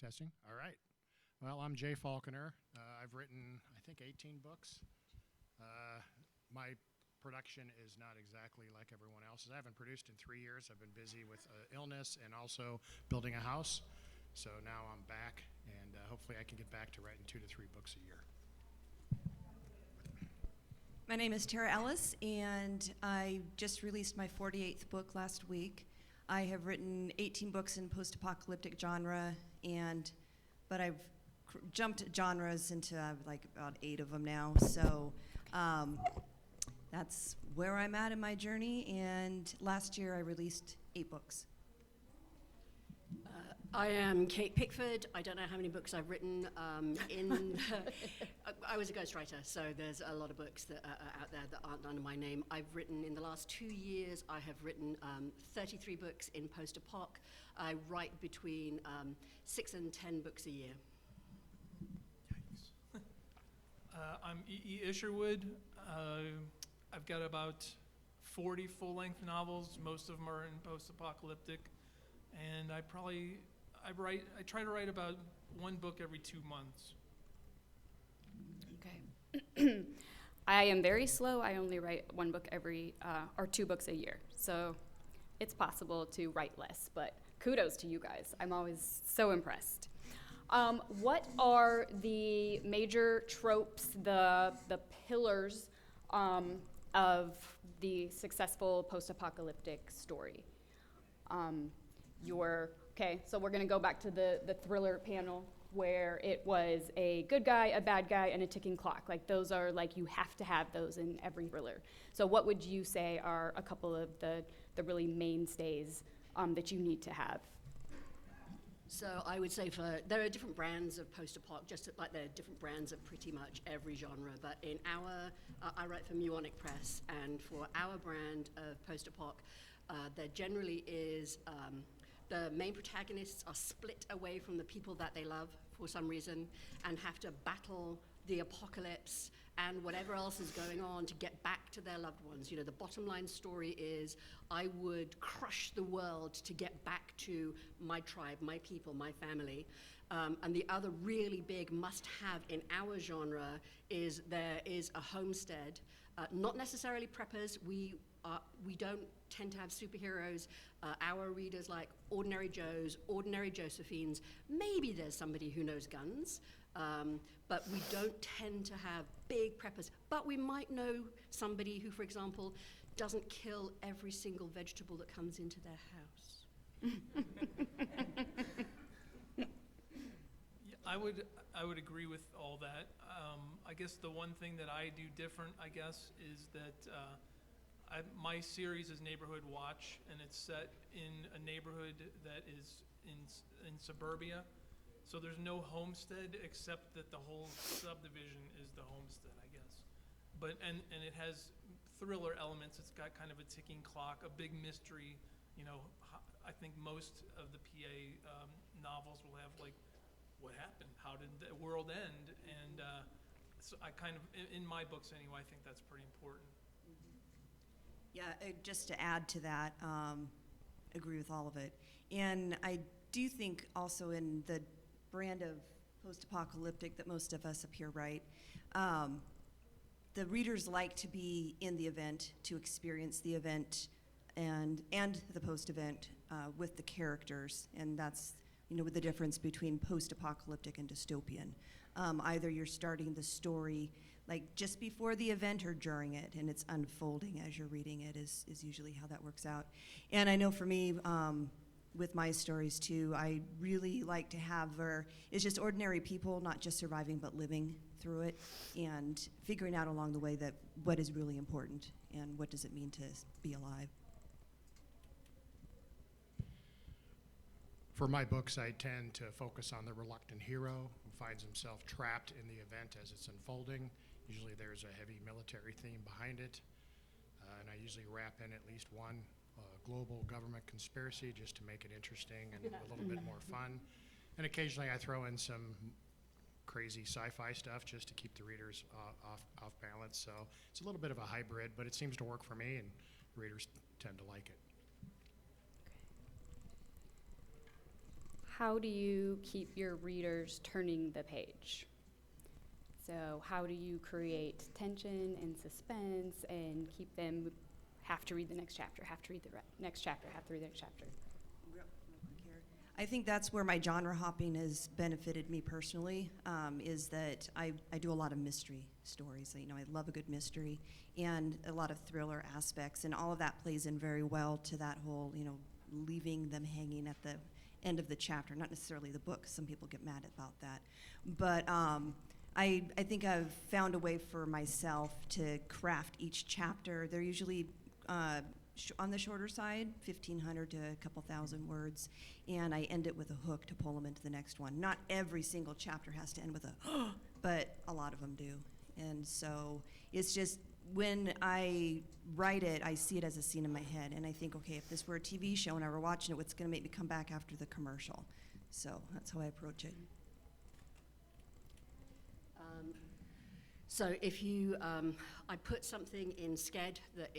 Testing. All right. Well, I'm Jay Falconer. I've written, I think, 18 books. My production is not exactly like everyone else's. I haven't produced in 3 years. I've been busy with illness and also building a house. So now I'm back, and hopefully I can get back to writing 2 to 3 books a year. My name is Tara Ellis, and I just released my 48th book last week. I have written 18 books in post-apocalyptic genre, but I've jumped genres into like about 8 of them now. So that's where I'm at in my journey. And last year I released 8 books. I am Kate Pickford. I don't know how many books I've written. I was a ghostwriter, so there's a lot of books that are out there that aren't under my name. I've written, in the last 2 years, I have written 33 books in post-apoc. I write between 6 and 10 books a year. Yikes. I'm Isherwood. I've got about 40 full-length novels. Most of them are in post-apocalyptic. And I try to write about 1 book every 2 months. Okay. I am very slow. I only write 1 book or 2 books a year. So it's possible to write less, but kudos to you guys. I'm always so impressed. What are the major tropes, the pillars of the successful post-apocalyptic story? Okay, so we're going to go back to the thriller panel where it was a good guy, a bad guy, and a ticking clock. Like those are like, you have to have those in every thriller. So what would you say are a couple of the really mainstays that you need to have? So I would say there are different brands of post-apoc, just like there are different brands of pretty much every genre. But in I write for Muonic Press, and for our brand of post-apoc, there generally is the main protagonists are split away from the people that they love for some reason and have to battle the apocalypse and whatever else is going on to get back to their loved ones. You know, the bottom line story is I would crush the world to get back to my tribe, my people, my family. And the other really big must-have in our genre is there is a homestead, not necessarily preppers. We don't tend to have superheroes. Our readers like ordinary Joes, ordinary Josephines. Maybe there's somebody who knows guns, but we don't tend to have big preppers. But we might know somebody who, for example, doesn't kill every single vegetable that comes into their house. Yeah, I would agree with all that. I guess the one thing that I do different, is that my series is Neighborhood Watch, and it's set in a neighborhood that is in suburbia. So there's no homestead except that the whole subdivision is the homestead, I guess. But and it has thriller elements. It's got kind of a ticking clock, a big mystery. You know, I think most of the PA novels will have like, what happened? How did the world end? And so I kind of, in my books anyway, I think that's pretty important. Yeah, just to add to that, agree with all of it. And I do think also in the brand of post-apocalyptic that most of us up here write, the readers like to be in the event, to experience the event and the post-event with the characters. And that's, the difference between post-apocalyptic and dystopian. Either you're starting the story like just before the event or during it, and it's unfolding as you're reading it is usually how that works out. And I know for me, with my stories too, I really like to have it's just ordinary people, not just surviving, but living through it and figuring out along the way that what is really important and what does it mean to be alive. For my books, I tend to focus on the reluctant hero who finds himself trapped in the event as it's unfolding. Usually there's a heavy military theme behind it, and I usually wrap in at least one global government conspiracy just to make it interesting and a little bit more fun. And occasionally I throw in some crazy sci-fi stuff just to keep the readers off balance. So it's a little bit of a hybrid, but it seems to work for me, and readers tend to like it. how do you keep your readers turning the page? So how do you create tension and suspense and keep them have to read the next chapter, have to read the next chapter, have to read the next chapter? I think that's where my genre hopping has benefited me personally, is that I do a lot of mystery stories. You know, I love a good mystery and a lot of thriller aspects, and all of that plays in very well to that whole, you know, leaving them hanging at the end of the chapter, not necessarily the book. Some people get mad about that. But I think I've found a way for myself to craft each chapter. They're usually on the shorter side, 1,500 to a couple thousand words, and I end it with a hook to pull them into the next one. Not every single chapter has to end with a but a lot of them do. And so it's just, when I write it, I see it as a scene in my head, and I think, okay, if this were a TV show and I were watching it, what's going to make me come back after the commercial? So that's how I approach it. So if you, I put something in Sked that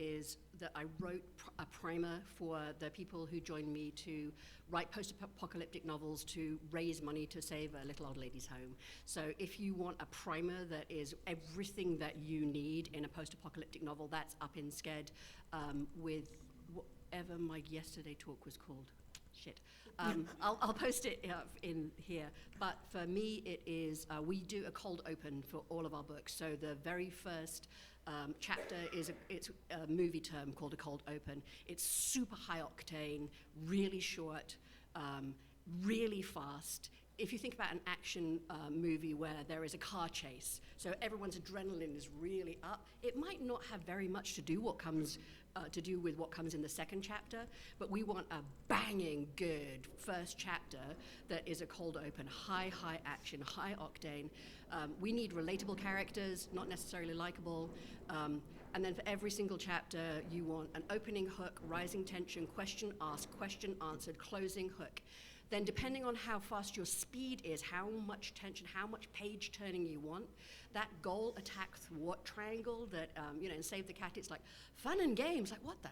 I wrote a primer for the people who joined me to write post-apocalyptic novels to raise money to save a little old lady's home. So if you want a primer that is everything that you need in a post-apocalyptic novel, that's up in Sked with whatever my yesterday talk was called. Shit. I'll post it in here. But for me, it is, we do a cold open for all of our books. So the very first chapter it's a movie term called a cold open. It's super high octane, really short, really fast. If you think about an action movie where there is a car chase, so everyone's adrenaline is really up, it might not have very much to do with what comes in the second chapter, but we want a banging good first chapter that is a cold open, high action, high octane. We need relatable characters, not necessarily likable. And then for every single chapter, you want an opening hook, rising tension, question asked, question answered, closing hook. Then depending on how fast your speed is, how much tension, how much page turning you want, that goal, attack, thwart triangle that, in Save the Cat, it's like fun and games, like what the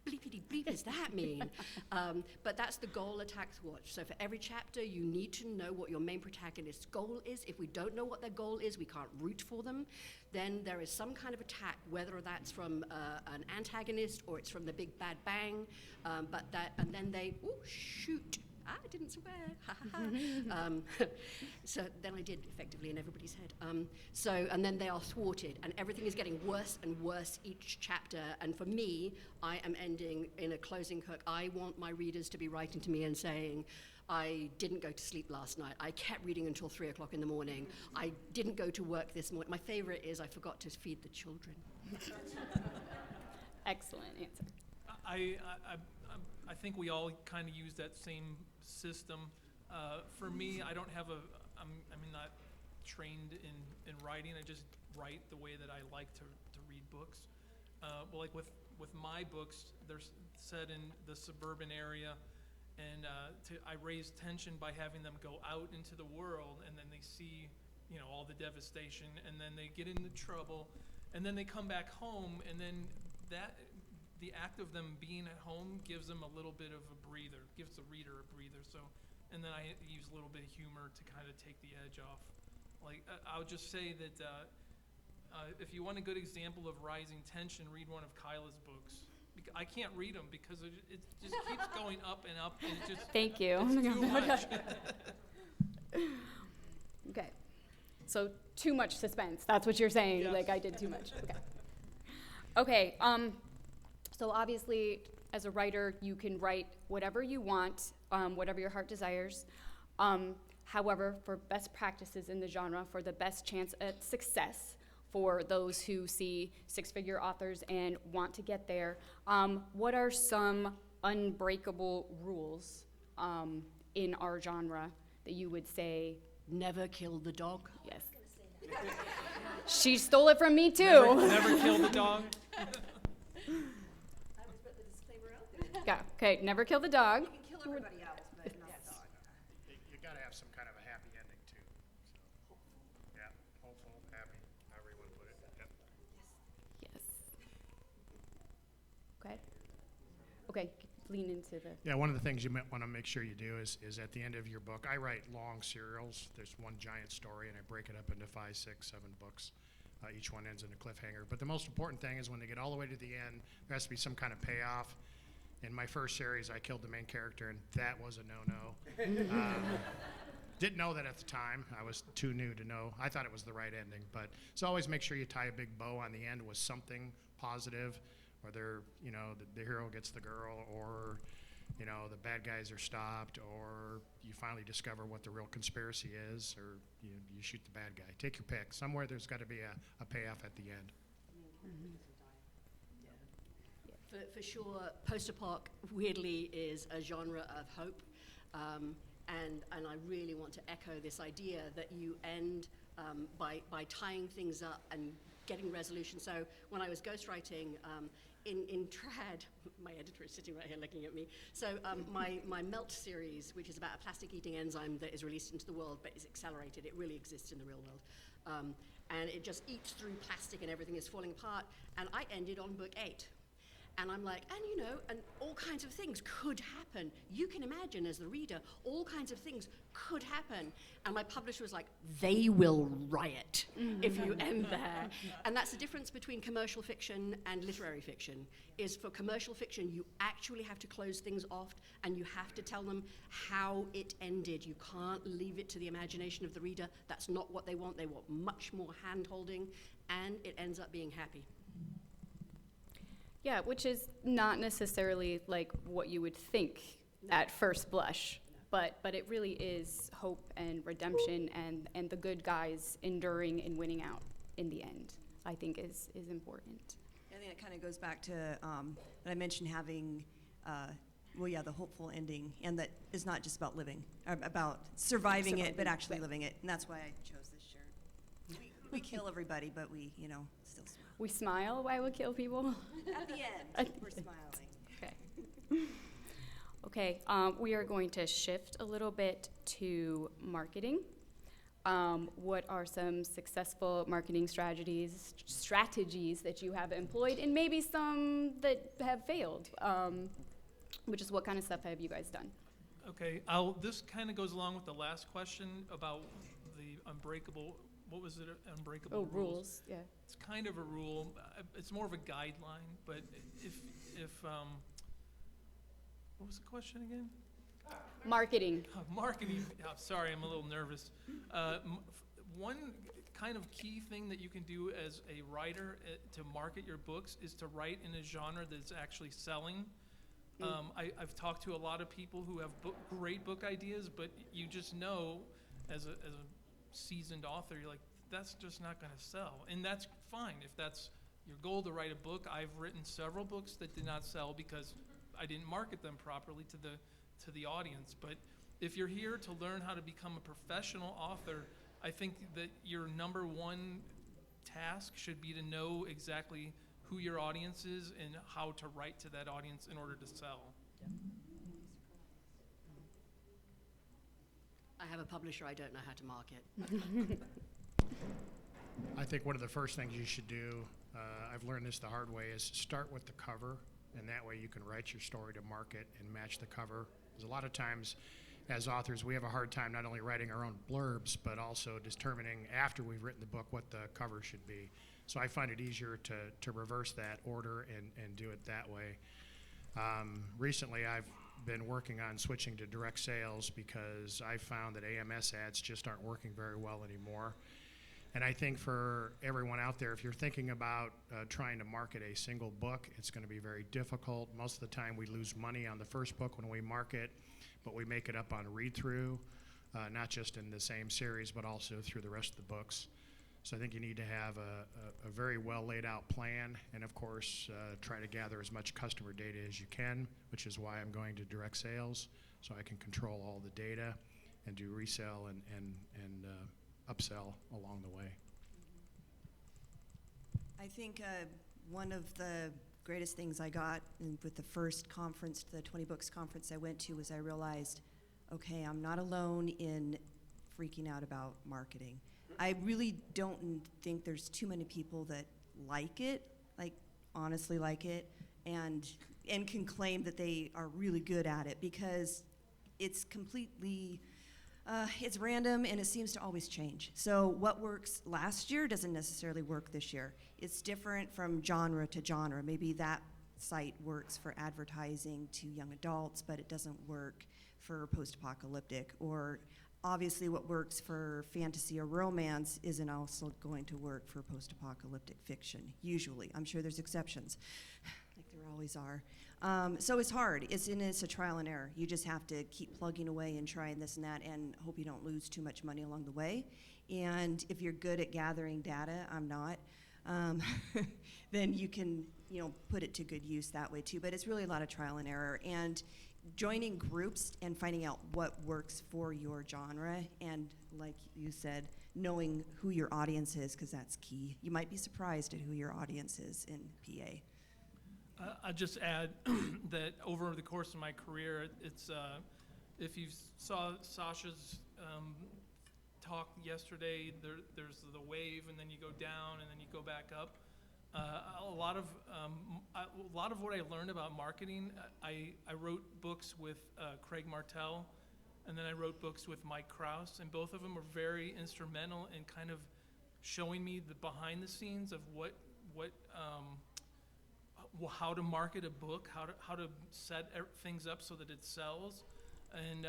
bleepity bleep does that mean? But that's the goal, attack, thwart. So for every chapter, you need to know what your main protagonist's goal is. If we don't know what their goal is, we can't root for them. Then there is some kind of attack, whether that's from an antagonist or it's from the big bad bang, and then they, shoot. I didn't swear, ha ha ha. So then I did effectively in everybody's head. And then they are thwarted, and everything is getting worse and worse each chapter. And for me, I am ending in a closing hook. I want my readers to be writing to me and saying, I didn't go to sleep last night. I kept reading until 3 o'clock in the morning. I didn't go to work this morning. My favorite is I forgot to feed the children. Excellent answer. I think we all kind of use that same system. For me, I don't have I'm not trained in writing. I just write the way that I like to read books. Well, like with my books, they're set in the suburban area, and I raise tension by having them go out into the world, and then they see, all the devastation, and then they get into trouble, and then they come back home, and then the act of them being at home gives them a little bit of a breather, gives the reader a breather. So, and then I use a little bit of humor to kind of take the edge off. Like, I would just say that if you want a good example of rising tension, read one of Kyla's books. I can't read them because it just keeps going up and up, and it just Thank you. It's too much. Okay. So too much suspense. That's what you're saying. Yes. Like I did too much. Okay. So obviously, as a writer, you can write whatever you want, whatever your heart desires. However, for best practices in the genre, for the best chance at success, for those who see six-figure authors and want to get there, what are some unbreakable rules in our genre that you would say? Never kill the dog. Yes. She stole it from me too. Never kill the dog. Yeah. Okay. Never kill the dog. You can kill everybody else, but not the dog. You got to have some kind of a happy ending too. So, yeah, hopeful, happy, however you want to put it. Yep. Yes. Okay. Okay. lean into the. Yeah, one of the things you might want to make sure you do is at the end of your book, I write long serials. There's one giant story, and I break it up into 5, 6, 7 books. Each one ends in a cliffhanger. But the most important thing is when they get all the way to the end, there has to be some kind of payoff. In my first series, I killed the main character, and that was a no-no. Didn't know that at the time. I was too new to know. I thought it was the right ending. But so always make sure you tie a big bow on the end with something positive, whether the hero gets the girl, or the bad guys are stopped, or you finally discover what the real conspiracy is, or you shoot the bad guy. Take your pick. Somewhere there's got to be a payoff at the end. For sure, post-apoc weirdly is a genre of hope, and I really want to echo this idea that you end by tying things up and getting resolution. So when I was ghostwriting in trad, my editor is sitting right here looking at me. So my Melt series, which is about a plastic-eating enzyme that is released into the world but is accelerated, it really exists in the real world, and it just eats through plastic and everything is falling apart. And I ended on book 8. And I'm like, and all kinds of things could happen. You can imagine, as the reader, all kinds of things could happen. And my publisher was like, they will riot if you end there. And that's the difference between commercial fiction and literary fiction, is for commercial fiction, you actually have to close things off, and you have to tell them how it ended. You can't leave it to the imagination of the reader. That's not what they want. They want much more hand-holding, and it ends up being happy. Yeah, which is not necessarily like what you would think at first blush, but it really is hope and redemption and the good guys enduring and winning out in the end, I think is important. I think it kind of goes back to that I mentioned having, the hopeful ending, and that is not just about living, about surviving it, but actually living it, and that's why I chose this shirt. We kill everybody, but we, still smile. We smile while we kill people? At the end, we're smiling. Okay. Okay, we are going to shift a little bit to marketing. What are some successful marketing strategies that you have employed, and maybe some that have failed? Which is, what kind of stuff have you guys done? Okay, this kind of goes along with the last question about the Unbreakable. What was it? Unbreakable rules. Yeah. It's kind of a rule. It's more of a guideline. But if what was the question again? Marketing. Marketing. Sorry, I'm a little nervous. One kind of key thing that you can do as a writer to market your books is to write in a genre that's actually selling. I've talked to a lot of people who have great book ideas, but you just know as a seasoned author, you're like, that's just not going to sell. And that's fine if that's your goal, to write a book. I've written several books that did not sell because I didn't market them properly to the audience. But if you're here to learn how to become a professional author, I think that your number one task should be to know exactly who your audience is and how to write to that audience in order to sell. I have a publisher, I don't know how to market. I think one of the first things you should do, I've learned this the hard way, is start with the cover, and that way you can write your story to market and match the cover. Because a lot of times, as authors, we have a hard time not only writing our own blurbs, but also determining after we've written the book what the cover should be. So I find it easier to reverse that order and do it that way. Recently, I've been working on switching to direct sales because I found that AMS ads just aren't working very well anymore. And I think for everyone out there, if you're thinking about trying to market a single book, it's going to be very difficult. Most of the time we lose money on the first book when we market, but we make it up on read-through, not just in the same series, but also through the rest of the books. So I think you need to have a very well laid out plan, and of course try to gather as much customer data as you can, which is why I'm going to direct sales, so I can control all the data and do resell and upsell along the way. I think one of the greatest things I got with the first conference, the 20Books conference I went to, was I realized, okay, I'm not alone in freaking out about marketing. I really don't think there's too many people that like it, like honestly like it, and and can claim that they are really good at it, because it's completely, it's random and it seems to always change. So what works last year doesn't necessarily work this year. It's different from genre to genre. Maybe that site works for advertising to young adults, but it doesn't work for post-apocalyptic. Or obviously what works for fantasy or romance isn't also going to work for post-apocalyptic fiction, usually. I'm sure there's exceptions, like there always are. So it's hard. It's a trial and error. You just have to keep plugging away and trying this and that and hope you don't lose too much money along the way. And if you're good at gathering data, I'm not, then you can, put it to good use that way too. But it's really a lot of trial and error. And joining groups and finding out what works for your genre, and like you said, knowing who your audience is, because that's key. You might be surprised at who your audience is in PA. I'll just add that over the course of my career, it's if you saw Sasha's talk yesterday, there's the wave, and then you go down, and then you go back up. A lot of what I learned about marketing, I wrote books with Craig Martell, and then I wrote books with Mike Kraus, and both of them were very instrumental in kind of showing me the behind the scenes of how to market a book, how to set things up so that it sells, and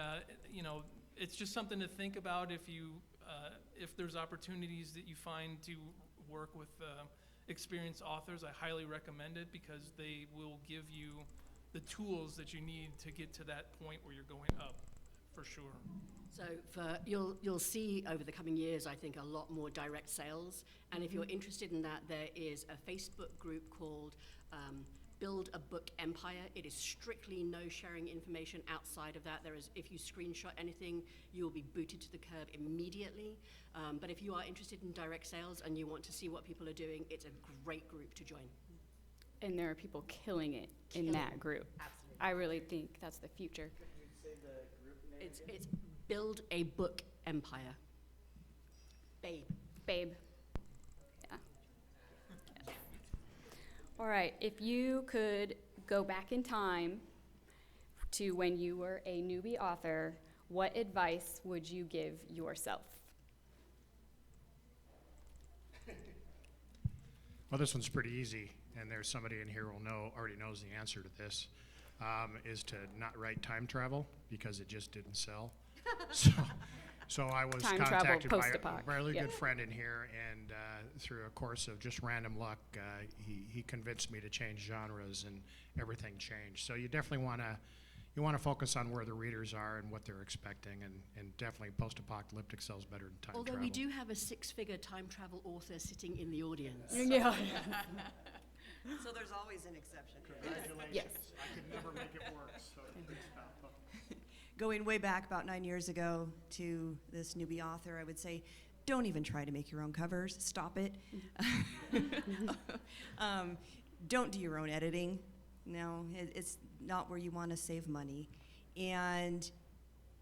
it's just something to think about if there's opportunities that you find to work with experienced authors. I highly recommend it, because they will give you the tools that you need to get to that point where you're going up, for sure. So you'll see over the coming years, I think, a lot more direct sales. And if you're interested in that, there is a Facebook group called Build a Book Empire. It is strictly no sharing information outside of that. If you screenshot anything, you will be booted to the curb immediately. But if you are interested in direct sales and you want to see what people are doing, it's a great group to join. And there are people killing it in that group. Absolutely. I really think that's the future. Could you say the group name? It's Build a Book Empire. Babe. Babe. Yeah. Yes. All right, if you could go back in time to when you were a newbie author, what advice would you give yourself? Well, this one's pretty easy, and there's somebody in here who already knows the answer to this, is to not write time travel, because it just didn't sell. So I was Time travel, contacted by post-apoc, a really yeah. good friend in here, and through a course of just random luck, he convinced me to change genres, and everything changed. So you definitely want to focus on where the readers are and what they're expecting, and definitely post-apocalyptic sells better than time Although travel. we do have a 6-figure time travel author sitting in the audience. Yeah. So there's always an exception. Congratulations. Yes. I could never make it work. So. Going way back about 9 years ago to this newbie author, I would say, don't even try to make your own covers. Stop it. Don't do your own editing. No, it's not where you want to save money. And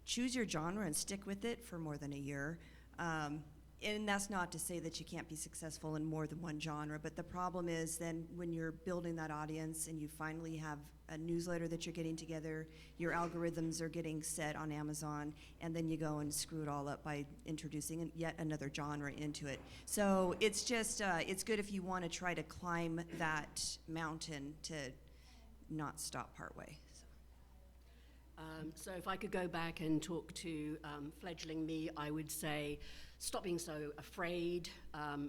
choose your genre and stick with it for more than a year. And that's not to say that you can't be successful in more than one genre, but the problem is then when you're building that audience and you finally have a newsletter that you're getting together, your algorithms are getting set on Amazon, and then you go and screw it all up by introducing yet another genre into it. So it's just, it's good if you want to try to climb that mountain to not stop partway. So if I could go back and talk to fledgling me, I would say stop being so afraid,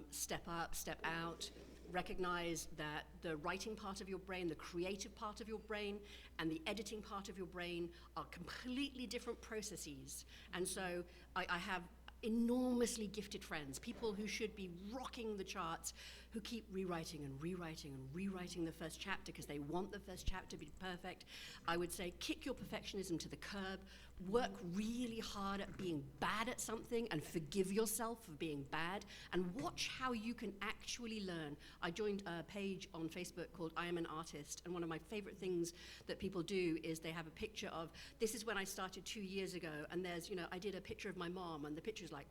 step up, step out, recognize that the writing part of your brain, the creative part of your brain, and the editing part of your brain are completely different processes. And so I have enormously gifted friends, people who should be rocking the charts, who keep rewriting and rewriting and rewriting the first chapter because they want the first chapter to be perfect. I would say kick your perfectionism to the curb, work really hard at being bad at something and forgive yourself for being bad, and watch how you can actually learn. I joined a page on Facebook called I Am an Artist, and one of my favorite things that people do is they have a picture of, this is when I started 2 years ago, and there's, I did a picture of my mom, and the picture's like,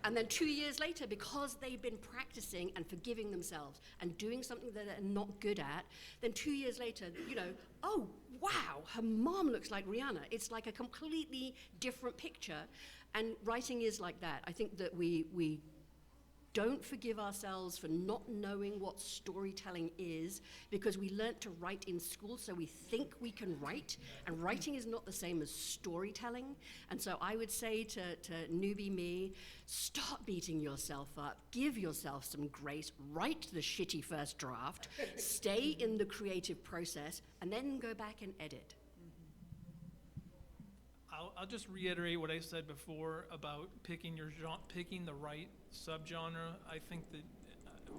And then 2 years later, because they've been practicing and forgiving themselves and doing something that they're not good at, then 2 years later, oh, wow, her mom looks like Rihanna. It's like a completely different picture. And writing is like that. I think that we don't forgive ourselves for not knowing what storytelling is, because we learnt to write in school, so we think we can write, and writing is not the same as storytelling. And so I would say to newbie me, stop beating yourself up, give yourself some grace, write the shitty first draft, stay in the creative process, and then go back and edit. I'll just reiterate what I said before about picking the right subgenre. I think that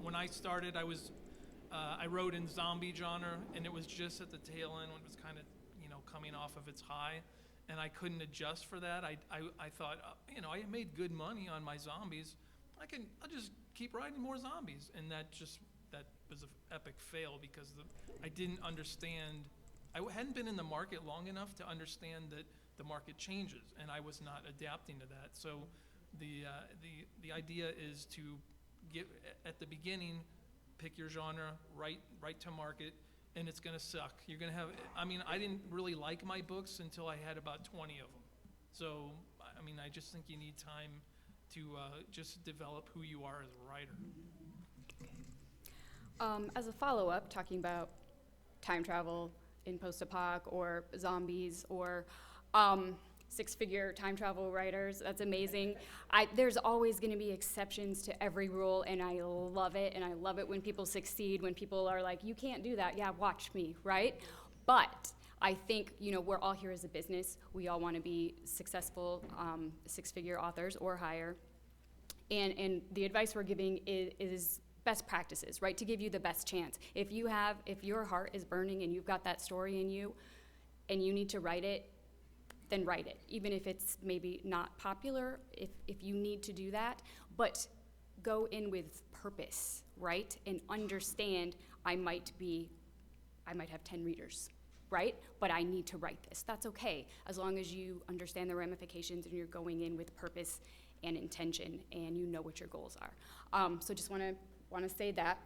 when I started, I wrote in zombie genre, and it was just at the tail end when it was kind of coming off of its high, and I couldn't adjust for that. I thought I made good money on my zombies. I'll just keep writing more zombies, and that was an epic fail because I didn't understand. I hadn't been in the market long enough to understand that the market changes, and I was not adapting to that. So the idea is to get at the beginning, pick your genre, write to market, and it's going to suck. You're going to have. I didn't really like my books until I had about 20 of them. So I just think you need time to just develop who you are as a writer. As a follow-up, talking about time travel in post-apoc or zombies or six-figure time travel writers, that's amazing. There's always going to be exceptions to every rule, and I love it. And I love it when people succeed, when people are like, you can't do that. Yeah, watch me, right? But I think, we're all here as a business. We all want to be successful six-figure authors or higher. And the advice we're giving is best practices, right? To give you the best chance. If your heart is burning and you've got that story in you and you need to write it, then write it. Even if it's maybe not popular, if you need to do that, but go in with purpose, right? And understand I might have 10 readers, right? But I need to write this. That's okay, as long as you understand the ramifications and you're going in with purpose and intention and you know what your goals are. So just want to say that.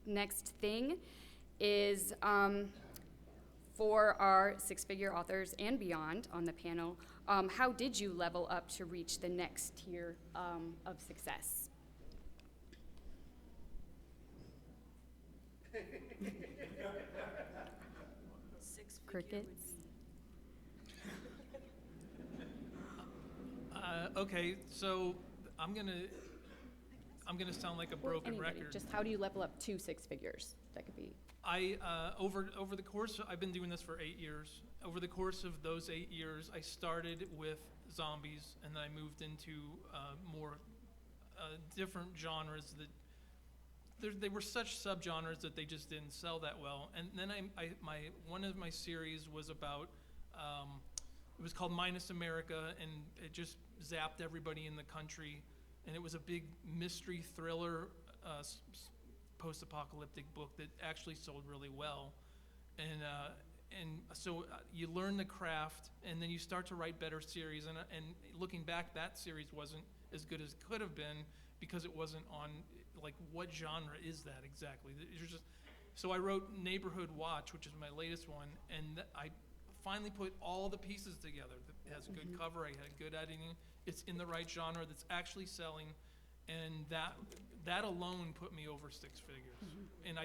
Next thing is for our six-figure authors and beyond on the panel, how did you level up to reach the next tier of success? Crickets. Okay, so I'm gonna sound like a broken record. Just how do you level up to six figures? That could be. Over the course, I've been doing this for 8 years. Over the course of those 8 years, I started with zombies, and then I moved into more different genres that they were such subgenres that they just didn't sell that well. And then one of my series was about it was called Minus America, and it just zapped everybody in the country, and it was a big mystery thriller post-apocalyptic book that actually sold really well. And so you learn the craft, and then you start to write better series. And looking back, that series wasn't as good as it could have been because it wasn't on, like, what genre is that exactly? So I wrote Neighborhood Watch, which is my latest one, and I finally put all the pieces together. It has a good cover, I had good editing, it's in the right genre that's actually selling, and that alone put me over six figures. And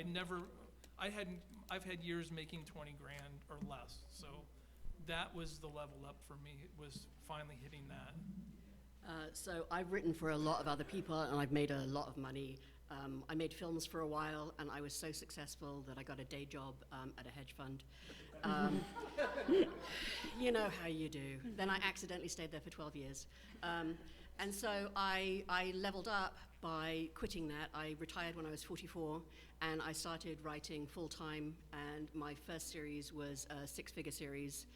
I've had years making 20 grand or less, so that was the level up for me, was finally hitting that. So I've written for a lot of other people, and I've made a lot of money. I made films for a while, and I was so successful that I got a day job at a hedge fund. You know how you do. Then I accidentally stayed there for 12 years. And so I leveled up by quitting that. I retired when I was 44, and I started writing full-time, and my first series was a six-figure series.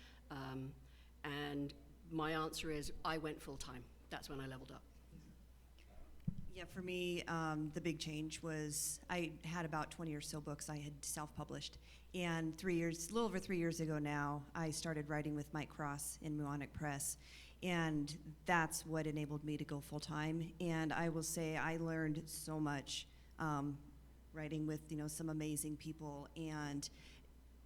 And my answer is I went full-time. That's when I leveled up. Yeah, for me, the big change was I had about 20 or so books I had self-published. And a little over 3 years ago now, I started writing with Mike Kraus in Muonic Press. And that's what enabled me to go full-time. And I will say I learned so much writing with, some amazing people. And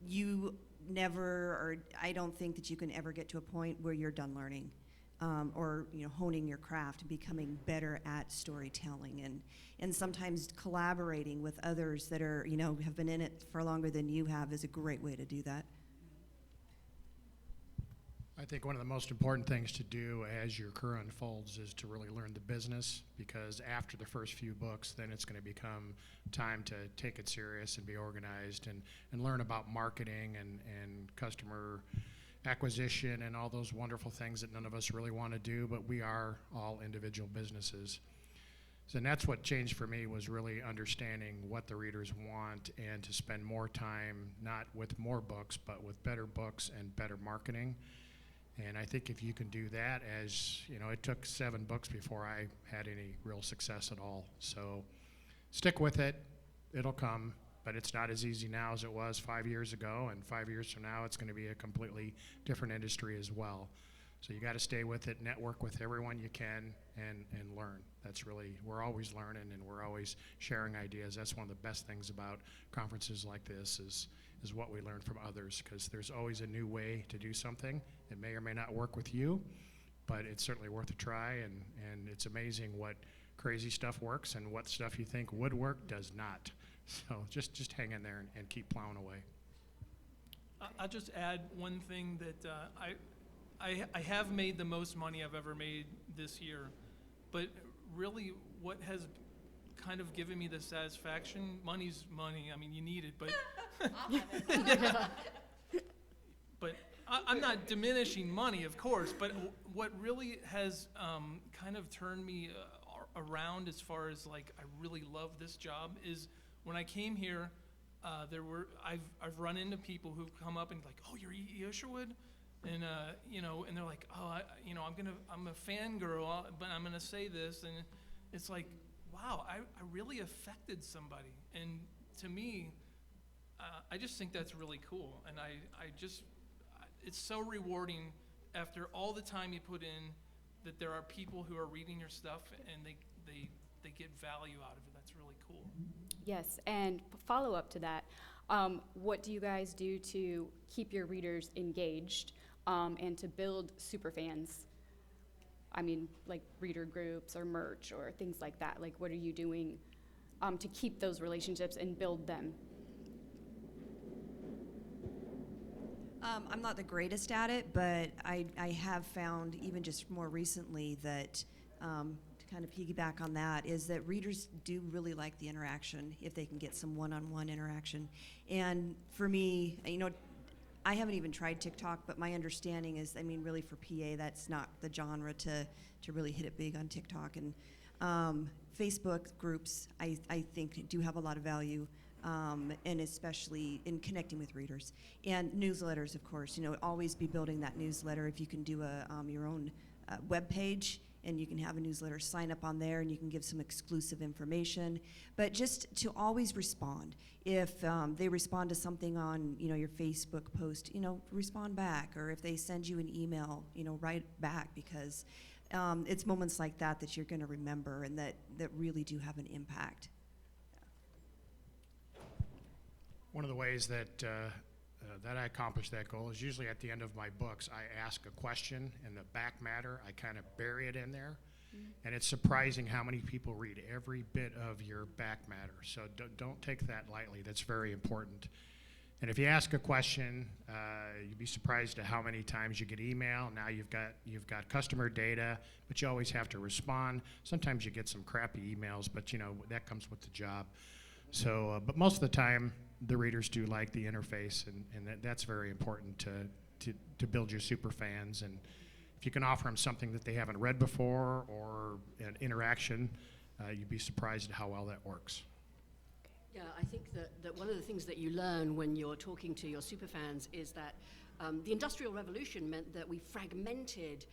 you never, or I don't think that you can ever get to a point where you're done learning. Or honing your craft and becoming better at storytelling, and sometimes collaborating with others that are have been in it for longer than you have is a great way to do that. I think one of the most important things to do as your career unfolds is to really learn the business, because after the first few books, then it's going to become time to take it serious and be organized and learn about marketing and customer acquisition and all those wonderful things that none of us really want to do, but we are all individual businesses. So, and that's what changed for me, was really understanding what the readers want and to spend more time, not with more books, but with better books and better marketing. And I think if you can do that, as it took 7 books before I had any real success at all. So stick with it, it'll come. But it's not as easy now as it was 5 years ago, and 5 years from now it's going to be a completely different industry as well. So you got to stay with it, network with everyone you can, and learn. That's really, we're always learning and we're always sharing ideas. That's one of the best things about conferences like this is what we learn from others, because there's always a new way to do something. It may or may not work with you, but it's certainly worth a try, and it's amazing what crazy stuff works and what stuff you think would work does not. So just hang in there and keep plowing away. I'll just add one thing that I have made the most money I've ever made this year, but really what has kind of given me the satisfaction, money's money, I mean, you need it, but but I'm not diminishing money, of course, but what really has kind of turned me around as far as like I really love this job is when I came here, I've run into people who've come up and like, oh, you're Isherwood, and and they're like, oh, I'm a fangirl, but I'm gonna say this, and it's like, wow, I really affected somebody, and to me, I just think that's really cool, and it's so rewarding after all the time you put in that there are people who are reading your stuff and they get value out of it. That's really cool. Yes, and follow up to that, what do you guys do to keep your readers engaged and to build super fans? I mean, like reader groups or merch or things like that. Like, what are you doing to keep those relationships and build them? I'm not the greatest at it, but I have found, even just more recently, that to kind of piggyback on that, is that readers do really like the interaction if they can get some one-on-one interaction. And for me, I haven't even tried TikTok, but my understanding is, really for PA, that's not the genre to really hit it big on TikTok. And Facebook groups, I think, do have a lot of value. And especially in connecting with readers. And newsletters, of course, always be building that newsletter. If you can do your own web page and you can have a newsletter, sign up on there and you can give some exclusive information. But just to always respond. If they respond to something on, your Facebook post, respond back. Or if they send you an email, write back, because it's moments like that you're going to remember and that really do have an impact. One of the ways that I accomplish that goal is usually at the end of my books, I ask a question in the back matter. I kind of bury it in there. And it's surprising how many people read every bit of your back matter. So don't take that lightly. That's very important. And if you ask a question, you'd be surprised at how many times you get email. Now you've got customer data, but you always have to respond. Sometimes you get some crappy emails, but that comes with the job. So, but most of the time, the readers do like the interface, and that's very important to build your super fans. And if you can offer them something that they haven't read before or an interaction, you'd be surprised at how well that works. Yeah, I think that one of the things that you learn when you're talking to your superfans is that the Industrial Revolution meant that we fragmented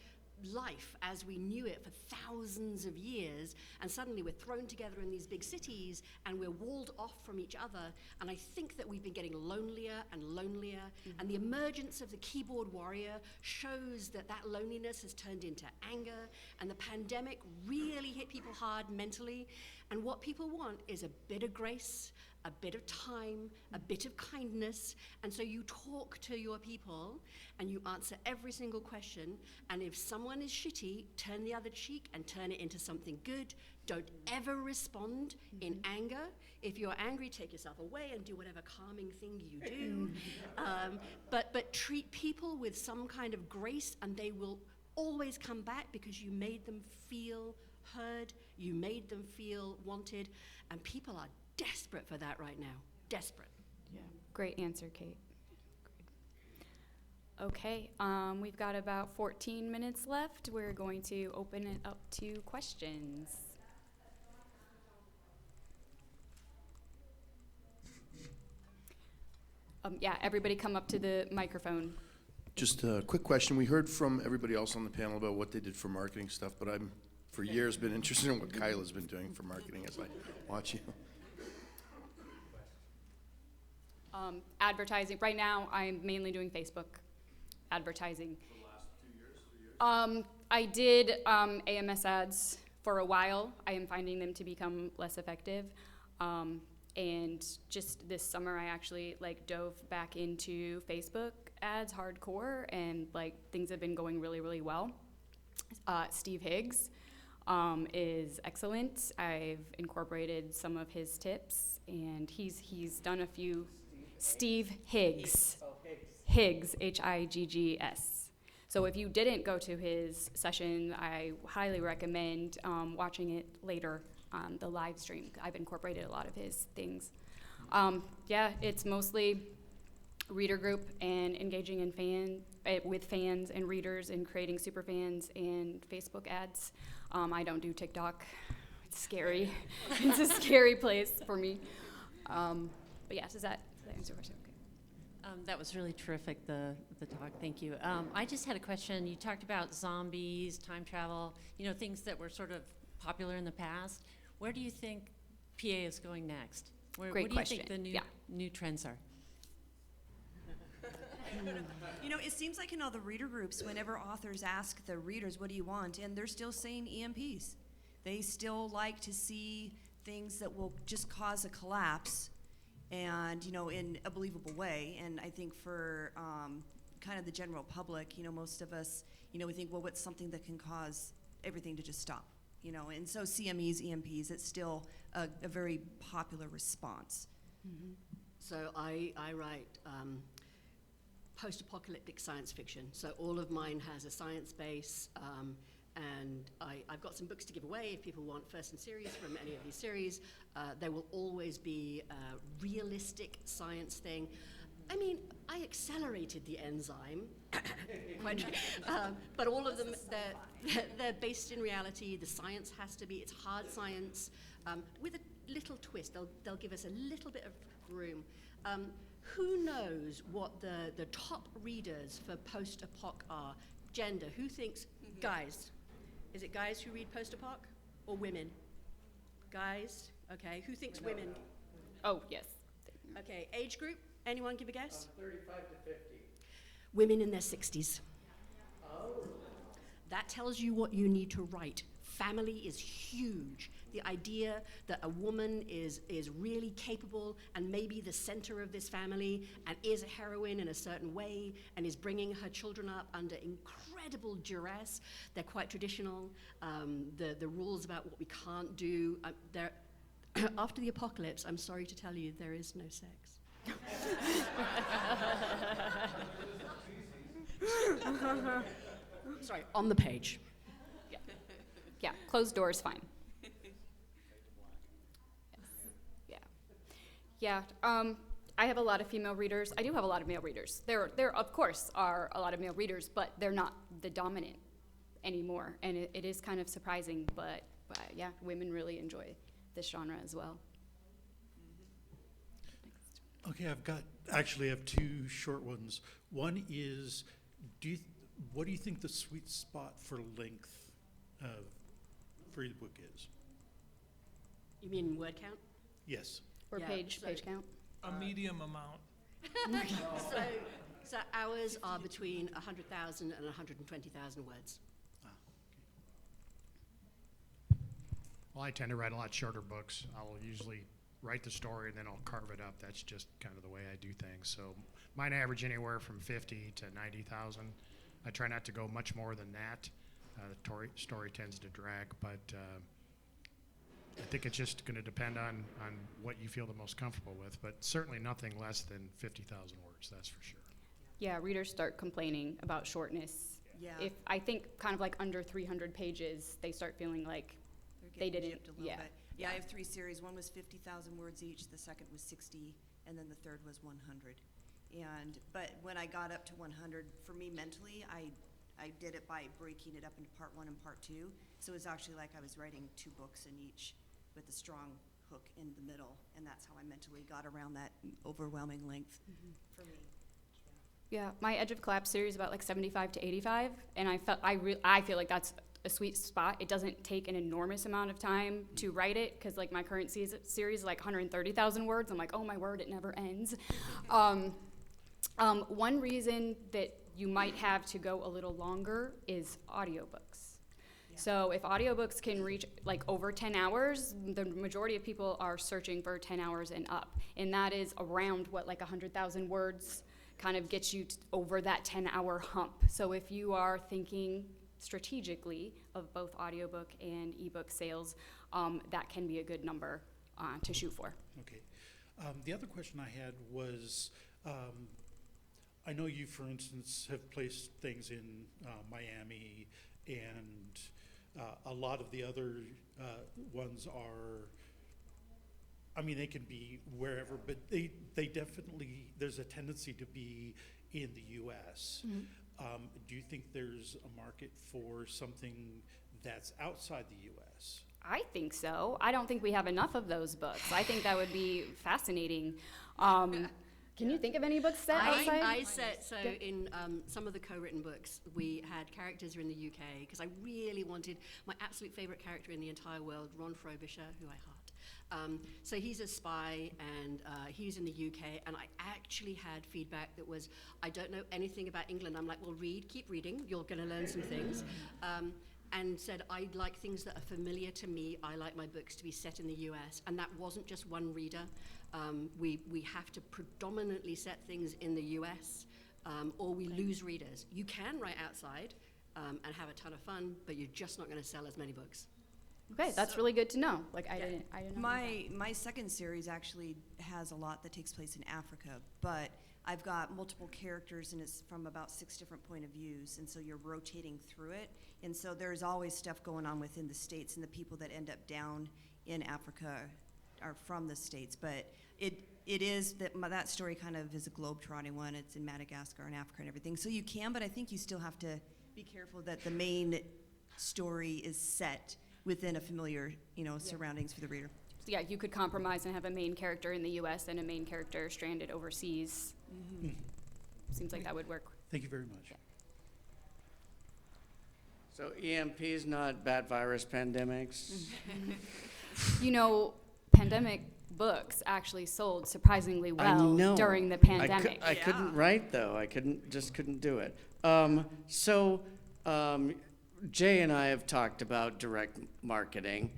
life as we knew it for thousands of years, and suddenly we're thrown together in these big cities and we're walled off from each other. And I think that we've been getting lonelier and lonelier, and the emergence of the keyboard warrior shows that that loneliness has turned into anger, and the pandemic really hit people hard mentally. And what people want is a bit of grace, a bit of time, a bit of kindness. And so you talk to your people and you answer every single question. And if someone is shitty, turn the other cheek and turn it into something good. Don't ever respond in anger. If you're angry, take yourself away and do whatever calming thing you do. But treat people with some kind of grace, and they will always come back because you made them feel heard, you made them feel wanted, and people are desperate for that right now. Desperate. Yeah. Great answer, Kate. Great. Okay, we've got about 14 minutes left. We're going to open it up to questions. Yeah, everybody come up to the microphone. Just a quick question. We heard from everybody else on the panel about what they did for marketing stuff, but I'm, for years, been interested in what Kyla's been doing for marketing as I watch you. Advertising. Right now, I'm mainly doing Facebook advertising. For the last 2 years, 3 years? I did AMS ads for a while. I am finding them to become less effective. And just this summer, I actually dove back into Facebook ads hardcore, and things have been going really, really well. Steve Higgs is excellent. I've incorporated some of his tips, and he's done a few. Steve Higgs. Oh, Higgs. Higgs, Higgs. So if you didn't go to his session, I highly recommend watching it later on the live stream. I've incorporated a lot of his things. Yeah, it's mostly reader group and engaging with fans and readers and creating super fans and Facebook ads. I don't do TikTok. It's scary. It's a scary place for me. But yes, does that answer your question? Okay. That was really terrific, the talk. Thank you. I just had a question. You talked about zombies, time travel, things that were sort of popular in the past. Where do you think PA is going next? Great what do question. you think the new trends are? It seems like in all the reader groups, whenever authors ask the readers, what do you want? And they're still saying EMPs. They still like to see things that will just cause a collapse and, in a believable way. And I think for kind of the general public, most of us, we think, well, what's something that can cause everything to just stop? And so CMEs, EMPs, it's still a very popular response. Mm-hmm. So I write post-apocalyptic science fiction. So all of mine has a science base, and I've got some books to give away if people want first in series from any of these series. There will always be a realistic science thing. I mean, I accelerated the enzyme, but all of them, they're based in reality. The science has to be, it's hard science, with a little twist. They'll give us a little bit of room. Who knows what the top readers for post-apoc are? Gender, who thinks, guys? Is it guys who read post-apoc or women? Guys, okay. Who thinks women? Oh, yes. Okay, age group? Anyone give a guess? 35 to 50. Women in their 60s. Oh. That tells you what you need to write. Family is huge. The idea that a woman is really capable and maybe the center of this family and is a heroine in a certain way and is bringing her children up under incredible duress. They're quite traditional. The rules about what we can't do, after the apocalypse, I'm sorry to tell you, there is no sex. Sorry, on the page. Yeah, closed doors, fine. Yeah, I have a lot of female readers. I do have a lot of male readers. There of course are a lot of male readers, but they're not the dominant anymore, and it is kind of surprising. But yeah, women really enjoy this genre as well. Okay, I have two short ones. One is, what do you think the sweet spot for length for your book is? You mean word count? Yes. Or Yeah, page so- count. A medium amount. So ours are between 100,000 and 120,000 words. Well, I tend to write a lot shorter books. I'll usually write the story and then I'll carve it up. That's just kind of the way I do things. So mine average anywhere from 50 to 90,000. I try not to go much more than that. The story tends to drag, but I think it's just going to depend on what you feel the most comfortable with, but certainly nothing less than 50,000 words, that's for sure. Yeah, readers start complaining about shortness. Yeah. If I think kind of like under 300 pages, they start feeling like They're they getting didn't- gypped a little yeah. bit. Yeah, I have 3 series. One was 50,000 words each, the second was 60, and then the third was 100. But when I got up to 100, for me mentally, I did it by breaking it up into part 1 and part 2. So it was actually like I was writing 2 books in each with a strong hook in the middle, and that's how I mentally got around that overwhelming length for me. Yeah, my Edge of Collapse series is about like 75 to 85, and I feel like that's a sweet spot. It doesn't take an enormous amount of time to write it, because like my current series is like 130,000 words. I'm like, oh my word, it never ends. One reason that you might have to go a little longer is audiobooks. Yeah. So if audiobooks can reach like over 10 hours, the majority of people are searching for 10 hours and up. And that is around what, like 100,000 words kind of gets you over that 10-hour hump. So if you are thinking strategically of both audiobook and ebook sales, that can be a good number to shoot for. Okay. The other question I had was, I know you, for instance, have placed things in Miami, and a lot of the other ones are, I mean, they can be wherever, but they definitely, there's a tendency to be in the U.S. Do you think there's a market for something that's outside the U.S.? I think so. I don't think we have enough of those books. I think that would be fascinating. Can you think of any books set outside? I set, so in some of the co-written books, we had characters who are in the UK, because I really wanted my absolute favorite character in the entire world, Ron Frobisher, who I heart. So he's a spy, and he's in the UK, and I actually had feedback that was, I don't know anything about England. I'm like, well, keep reading, you're gonna learn some things. And said, I like things that are familiar to me. I like my books to be set in the US. And that wasn't just one reader. We have to predominantly set things in the US, or we lose readers. You can write outside and have a ton of fun, but you're just not gonna sell as many books. Okay, that's really good to know. Like I Yeah. didn't know that. My second series actually has a lot that takes place in Africa, but I've got multiple characters and it's from about 6 different point of views, and so you're rotating through it. And so there's always stuff going on within the States, and the people that end up down in Africa are from the States. But it is that story kind of is a globe-trotting one. It's in Madagascar and Africa and everything. So you can, but I think you still have to be careful that the main story is set within a familiar, surroundings for the reader. So yeah, you could compromise and have a main character in the US and a main character stranded overseas. Seems like that would work. Thank you very much. Yeah. So EMPs, not bad virus pandemics? Pandemic books actually sold surprisingly I well know. during the pandemic. I couldn't write though. I couldn't do it. Jay and I have talked about direct marketing,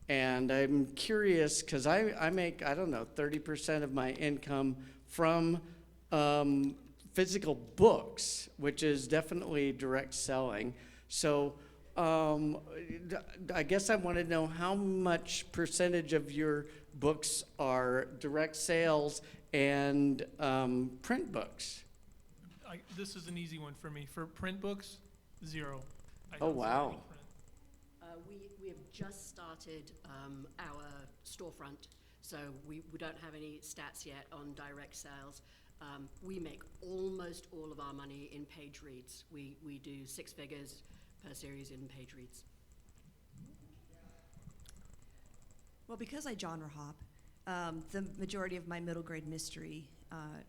and I'm curious because I make, I don't know, 30% of my income from physical books, which is definitely direct selling. So I guess I want to know how much percentage of your books are direct sales and print books. This is an easy one for me. For print books, 0. I Oh, don't sell wow. any print. We have just started our storefront, so we don't have any stats yet on direct sales. We make almost all of our money in page reads. We do 6 figures per series in page reads. Well, because I genre hop, the majority of my middle grade mystery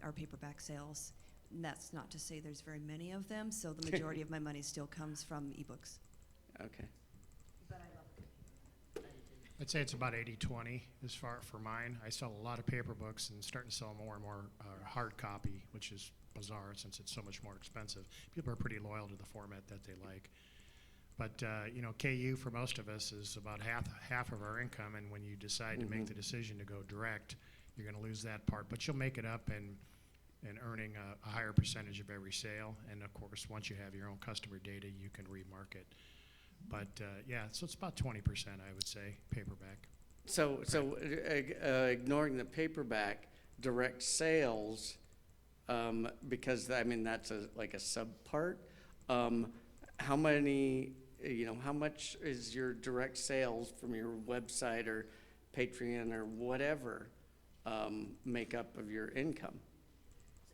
are paperback sales. And that's not to say there's very many of them, so the majority of my money still comes from ebooks. Okay. I'd say it's about 80-20 as far for mine. I sell a lot of paper books and starting to sell more and more hard copy, which is bizarre since it's so much more expensive. People are pretty loyal to the format that they like. But you know, KU for most of us is about half of our income, and when you decide to make the decision to go direct, you're going to lose that part. But you'll make it up and earning a higher percentage of every sale. And of course, once you have your own customer data, you can remarket. But yeah, so it's about 20%, I would say, paperback. So ignoring the paperback, direct sales, because I mean that's like a subpart. How many, how much is your direct sales from your website or Patreon or whatever make up of your income?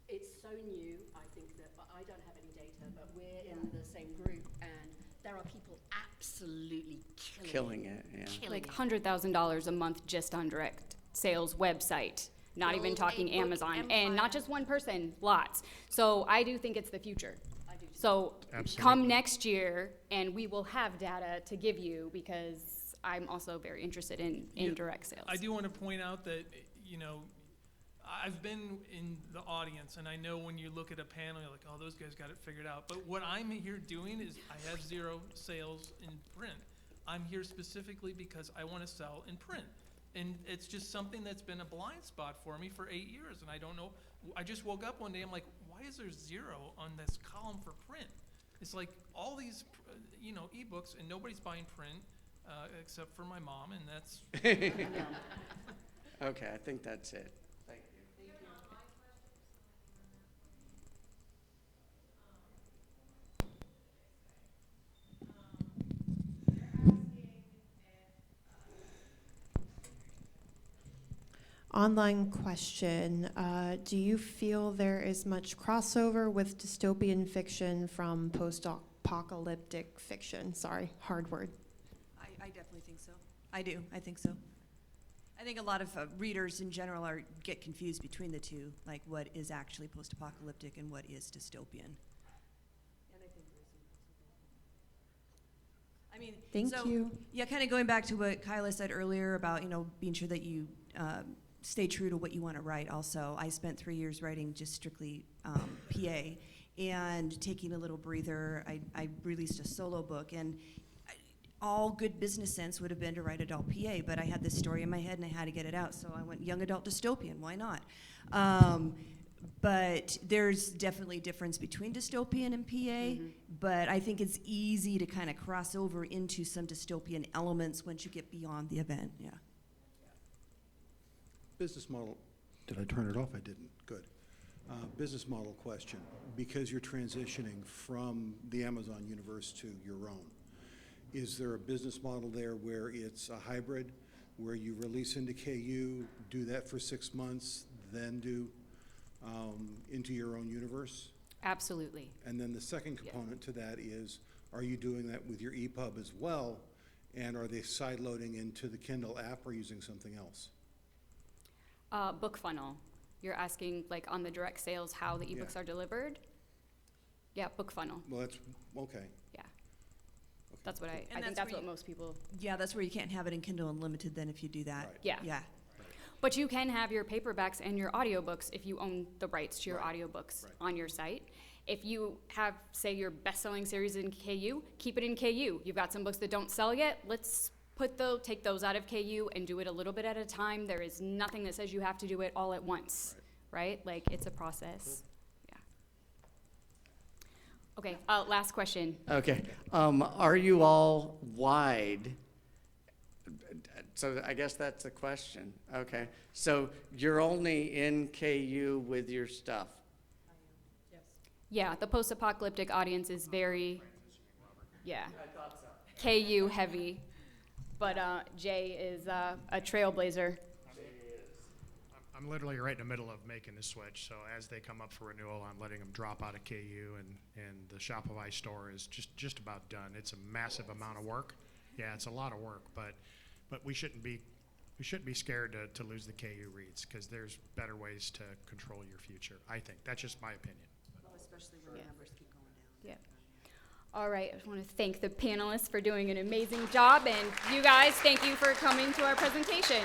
It's so new, I think that I don't have any data, but we're in the same group, and there are people absolutely killing it. Yeah. Killing Like it. $100,000 a month just on direct sales website, not even Build talking a book Amazon, and empire. not just one person, lots. So I do think it's the future. I do too. So Absolutely. come next year, and we will have data to give you, because I'm also very interested in Yeah, direct sales. I do want to point out that, I've been in the audience, and I know when you look at a panel, you're like, oh, those guys got it figured out. But what I'm here doing is I have 0 sales in print. I'm here specifically because I want to sell in print. And it's just something that's been a blind spot for me for 8 years, and I don't know. I just woke up one day, I'm like, why is there 0 on this column for print? It's like all these, ebooks, and nobody's buying print except for my mom, and that's. Okay, I think that's it. Thank you. Online question. Do you feel there is much crossover with dystopian fiction from post-apocalyptic fiction? Sorry, hard word. I definitely think so. I do. I think so. I think a lot of readers in general get confused between the two, like what is actually post-apocalyptic and what is dystopian. And I think there's some I mean, Thank so, you. yeah, kind of going back to what Kyla said earlier about, being sure that you stay true to what you want to write also. I spent 3 years writing just strictly PA, and taking a little breather, I released a solo book, and all good business sense would have been to write adult PA, but I had this story in my head and I had to get it out, so I went young adult dystopian. Why not? But there's definitely a difference between dystopian and PA, but I think it's easy to kind of cross over into some dystopian elements once you get beyond the event. Yeah. Business model, did I turn it off? I didn't. Good. Business model question. Because you're transitioning from the Amazon universe to your own, is there a business model there where it's a hybrid, where you release into KU, do that for 6 months, then do into your own universe? Absolutely. And then the second component to that is, are you doing that with your EPUB as well? And are they side loading into the Kindle app or using something else? Book funnel. You're asking, like, on the direct sales, how the ebooks Yeah. are delivered? Yeah, book funnel. Well, that's, okay. Yeah. That's what I think that's that's where what most people. Yeah, that's where you can't have it in Kindle Unlimited then if you do that. Right. Yeah. Yeah. But you can have your paperbacks and your audiobooks if you own the rights to your audiobooks on your site. If you have, say, your best-selling series in KU, keep it in KU. You've got some books that don't sell yet. Let's take those out of KU and do it a little bit at a time. There is nothing that says you have to do it all at once, right? Like, it's a process. Yeah. Okay, last question. Okay. Are you all wide? So I guess that's the question. Okay. So you're only in KU with your stuff. Yeah, the post-apocalyptic audience is very, KU heavy. But Jay is a trailblazer. I'm literally right in the middle of making the switch, so as they come up for renewal, I'm letting them drop out of KU, and the Shopify store is just about done. It's a massive amount of work. Yeah, it's a lot of work, but we shouldn't be scared to lose the KU reads, because there's better ways to control your future, I think. That's just my opinion. especially when the numbers keep going down. Yeah. All right, I want to thank the panelists for doing an amazing job, and you guys, thank you for coming to our presentation.